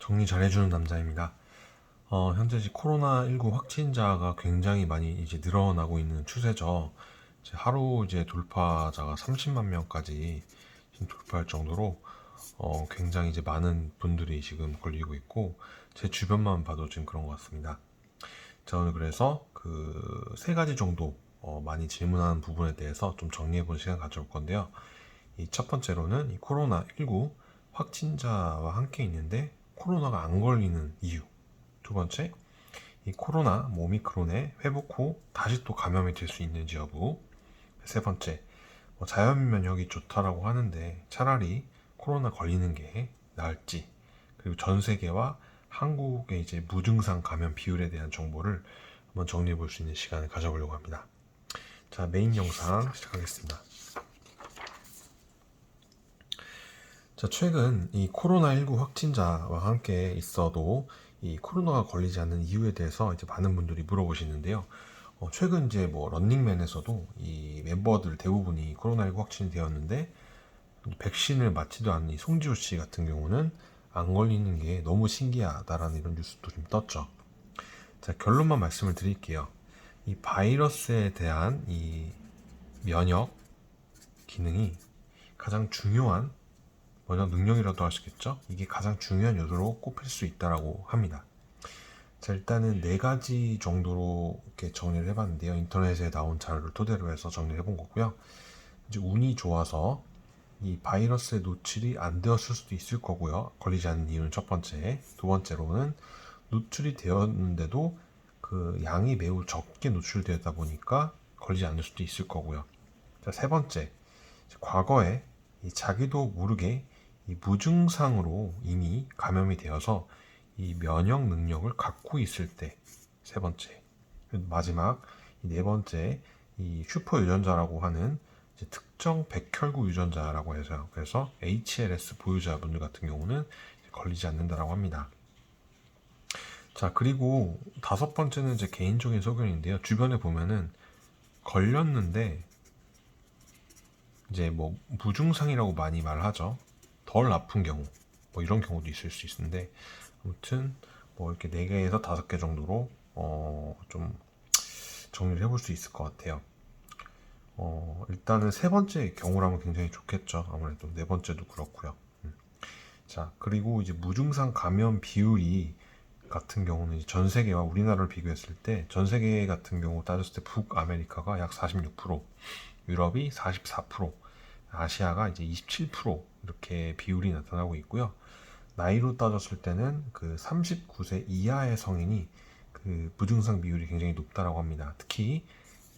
정리 잘해주는 남자입니다. 현재 코로나19 확진자가 굉장히 많이 이제 늘어나고 있는 추세죠. 이제 하루 이제 돌파자가 30만 명까지 지금 돌파할 정도로 굉장히 이제 많은 분들이 지금 걸리고 있고, 제 주변만 봐도 지금 그런 것 같습니다. 자, 오늘 그래서 그 세 가지 정도 많이 질문하는 부분에 대해서 좀 정리해보는 시간 가져올 건데요. 이 첫 번째로는 이 코로나19 확진자와 함께 있는데 코로나가 안 걸리는 이유. 두 번째, 이 코로나 오미크론에 회복 후 다시 또 감염이 될 수 있는지 여부. 세 번째, 자연 면역이 좋다라고 하는데 차라리 코로나 걸리는 게 나을지. 그리고 전 세계와 한국의 이제 무증상 감염 비율에 대한 정보를 한번 정리해 볼 수 있는 시간을 가져보려고 합니다. 자, 메인 영상 시작하겠습니다. 자, 최근 이 코로나19 확진자와 함께 있어도 이 코로나가 걸리지 않는 이유에 대해서 이제 많은 분들이 물어보시는데요. 최근 이제 런닝맨에서도 이 멤버들 대부분이 코로나19 확진이 되었는데 백신을 맞지도 않는 이 송지효 씨 같은 경우는 안 걸리는 게 너무 신기하다라는 이런 뉴스도 좀 떴죠. 자, 결론만 말씀을 드릴게요. 이 바이러스에 대한 이 면역 기능이 가장 중요한 면역 능력이라도 할 수 있겠죠? 이게 가장 중요한 요소로 꼽힐 수 있다라고 합니다. 자, 일단은 네 가지 정도로 이렇게 정리를 해봤는데요. 인터넷에 나온 자료를 토대로 해서 정리를 해본 거고요. 이제 운이 좋아서 이 바이러스에 노출이 안 되었을 수도 있을 거고요. 걸리지 않는 이유는 첫 번째. 두 번째로는 노출이 되었는데도 그 양이 매우 적게 노출되었다 보니까 걸리지 않을 수도 있을 거고요. 자, 세 번째. 과거에 자기도 모르게 이 무증상으로 이미 감염이 되어서 이 면역 능력을 갖고 있을 때. 세 번째. 마지막 네 번째, 이 슈퍼 유전자라고 하는 특정 백혈구 유전자라고 해서, 그래서 HLS 보유자분들 같은 경우는 걸리지 않는다라고 합니다. 자, 그리고 다섯 번째는 제 개인적인 소견인데요. 주변에 보면은 걸렸는데 이제 무증상이라고 많이 말하죠. 덜 아픈 경우, 이런 경우도 있을 수 있는데, 아무튼 이렇게 4개에서 5개 정도로 좀 정리를 해볼 수 있을 것 같아요. 일단은 세 번째 경우라면 굉장히 좋겠죠. 아무래도 네 번째도 그렇고요. 자, 그리고 이제 무증상 감염 비율이 같은 경우는 전 세계와 우리나라를 비교했을 때 전 세계 같은 경우 따졌을 때 북아메리카가 약 46%, 유럽이 44%, 아시아가 이제 27% 이렇게 비율이 나타나고 있고요. 나이로 따졌을 때는 그 39세 이하의 성인이 그 무증상 비율이 굉장히 높다라고 합니다. 특히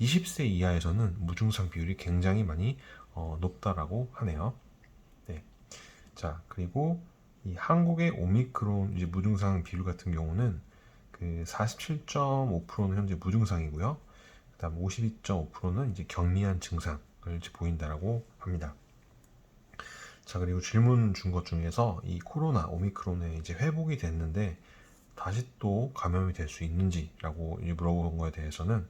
20세 이하에서는 무증상 비율이 굉장히 많이 높다라고 하네요. 네. 자, 그리고 이 한국의 오미크론 이제 무증상 비율 같은 경우는 그 47.5%는 현재 무증상이고요. 그다음 52.5%는 이제 경미한 증상을 이제 보인다라고 합니다. 자, 그리고 질문 준 것 중에서 이 코로나 오미크론에 이제 회복이 됐는데 다시 또 감염이 될 수 있는지라고 물어본 거에 대해서는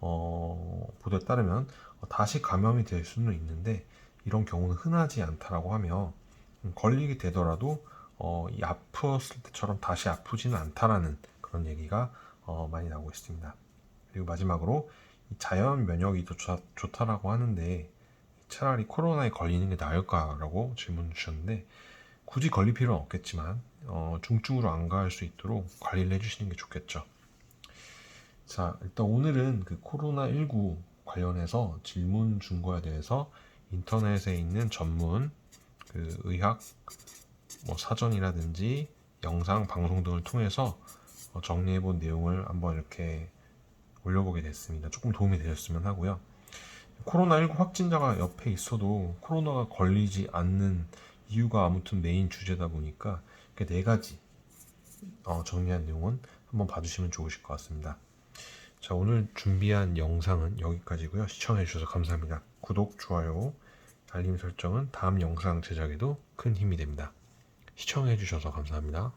보도에 따르면 다시 감염이 될 수는 있는데 이런 경우는 흔하지 않다라고 하며 걸리게 되더라도 이 아팠을 때처럼 다시 아프지는 않다라는 그런 얘기가 많이 나오고 있습니다. 그리고 마지막으로 자연 면역이 더 좋다라고 하는데 차라리 코로나에 걸리는 게 나을까라고 질문 주셨는데 굳이 걸릴 필요는 없겠지만 중증으로 안 갈 수 있도록 관리를 해주시는 게 좋겠죠. 자, 일단 오늘은 그 코로나19 관련해서 질문 준 거에 대해서 인터넷에 있는 전문 그 의학 사전이라든지 영상, 방송 등을 통해서 정리해 본 내용을 한번 이렇게 올려보게 됐습니다. 조금 도움이 되셨으면 하고요. 코로나19 확진자가 옆에 있어도 코로나가 걸리지 않는 이유가 아무튼 메인 주제다 보니까 이렇게 4가지 정리한 내용은 한번 봐주시면 좋으실 것 같습니다. 자, 오늘 준비한 영상은 여기까지고요. 시청해주셔서 감사합니다. 구독, 좋아요, 알림 설정은 다음 영상 제작에도 큰 힘이 됩니다. 시청해주셔서 감사합니다.